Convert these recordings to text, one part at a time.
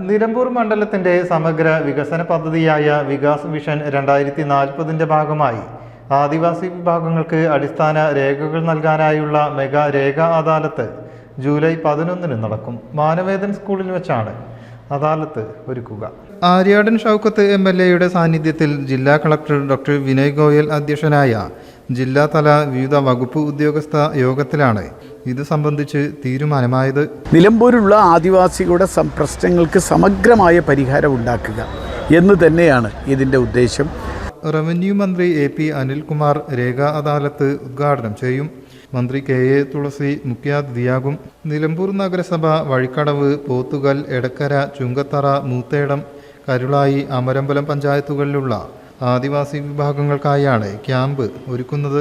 നിലമ്പൂർ മണ്ഡലത്തിന്റെ സമഗ്ര വികസന പദ്ധതിയായ വികാസ് വിഷൻ 2040 ഭാഗമായി ആദിവാസി വിഭാഗങ്ങൾക്ക് അടിസ്ഥാന രേഖകൾ നൽകാനായുള്ള മെഗാ രേഖാ അദാലത്ത് ജൂലൈ 11 നടക്കും. മാനവേദൻ സ്കൂളിൽ വെച്ചാണ് അദാലത്ത് ഒരുക്കുക. ആര്യാടൻ ഷൗക്കത്ത് MLA സാന്നിധ്യത്തിൽ ജില്ലാ കളക്ടർ ഡോക്ടർ വിനയ് ഗോയൽ അധ്യക്ഷനായ ജില്ലാതല വിവിധ വകുപ്പ് ഉദ്യോഗസ്ഥ യോഗത്തിലാണ് ഇത് സംബന്ധിച്ച് തീരുമാനമായത്. നിലമ്പൂരിലുള്ള ആദിവാസികളുടെ പ്രശ്നങ്ങൾക്ക് സമഗ്രമായ പരിഹാരം ഉണ്ടാക്കുക എന്ന് തന്നെയാണ് ഇതിൻ്റെ ഉദ്ദേശം. റവന്യൂ മന്ത്രി AP അനിൽകുമാർ രേഖാ അദാലത്ത് ഉദ്ഘാടനം ചെയ്യും. മന്ത്രി KA തുളസി മുഖ്യാതിഥിയാകും. നിലമ്പൂർ നഗരസഭ വഴിക്കടവ്, പോത്തുകൽ, എടക്കര, ചുങ്കത്തറ, മൂത്തേടം, കരുളായി, അമരമ്പലം പഞ്ചായത്തുകളിലുള്ള ആദിവാസി വിഭാഗങ്ങൾക്കായാണ് ക്യാമ്പ് ഒരുക്കുന്നത്.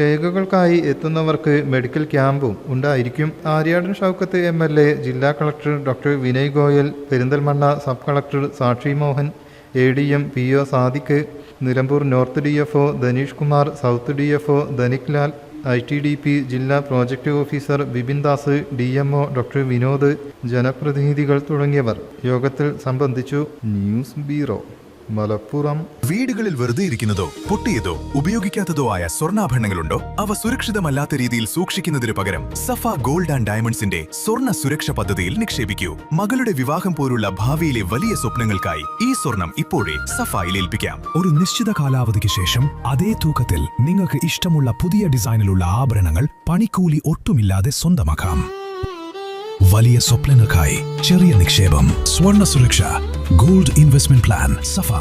രേഖകൾക്കായി എത്തുന്നവർക്ക് മെഡിക്കൽ ക്യാമ്പും ഉണ്ടായിരിക്കും. ആര്യാടൻ ഷൗക്കത്ത് MLA, ജില്ലാ collector doctor Vinay Goyal, Perinthalmanna sub collector Sakshi Mohan, ADM PO Sadiq, Nilambur north DFO Dhaneesh Kumar, south DFO Dhanik Lal, ITDP ജില്ലാ project officer Bipin Das, DMO doctor Vinod, ജനപ്രതിനിധികൾ തുടങ്ങിയവർ യോഗത്തിൽ സംബന്ധിച്ചു. News bureau, Malappuram. വീടുകളിൽ വെറുതെ ഇരിക്കുന്നതോ പൊട്ടിയതോ ഉപയോഗിക്കാത്തതോ ആയ സ്വർണ്ണാഭരണങ്ങളുണ്ടോ? അവ സുരക്ഷിതമല്ലാത്ത രീതിയിൽ സൂക്ഷിക്കുന്നതിന് പകരം സഫ ഗോൾഡ് ആൻഡ് ഡയമണ്ട്സിന്റെ സ്വർണ്ണ സുരക്ഷ പദ്ധതിയിൽ നിക്ഷേപിക്കൂ. മകളുടെ വിവാഹം പോലുള്ള ഭാവിയിലെ വലിയ സ്വപ്നങ്ങൾക്കായി ഈ സ്വർണം ഇപ്പോഴേ സഫയിൽ ഏൽപ്പിക്കാം. ഒരു നിശ്ചിത കാലാവധിക്ക് ശേഷം അതേ തൂക്കത്തിൽ നിങ്ങൾക്ക് ഇഷ്ടമുള്ള പുതിയ ഡിസൈനിലുള്ള ആഭരണങ്ങൾ പണിക്കൂലി ഒട്ടുമില്ലാതെ സ്വന്തമാക്കാം. വലിയ സ്വപ്നങ്ങൾക്കായി ചെറിയ നിക്ഷേപം. സ്വർണ്ണ സുരക്ഷ gold investment plan. Safa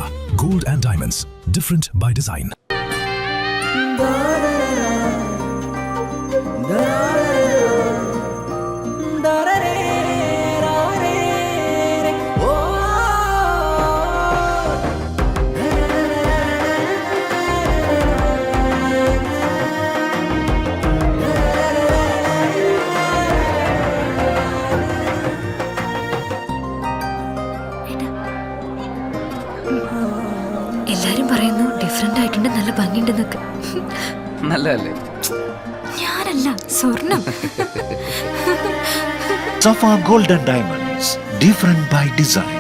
gold and diamonds, different by design. എല്ലാരും പറയുന്നു ഡിഫറെന്റ് ആയിട്ടുണ്ട്, നല്ല ഭംഗിയുണ്ടെന്നൊക്കെ. നല്ലതല്ലേ? ഞാനല്ല, സ്വർണം. Safa Gold and Diamonds, different by design.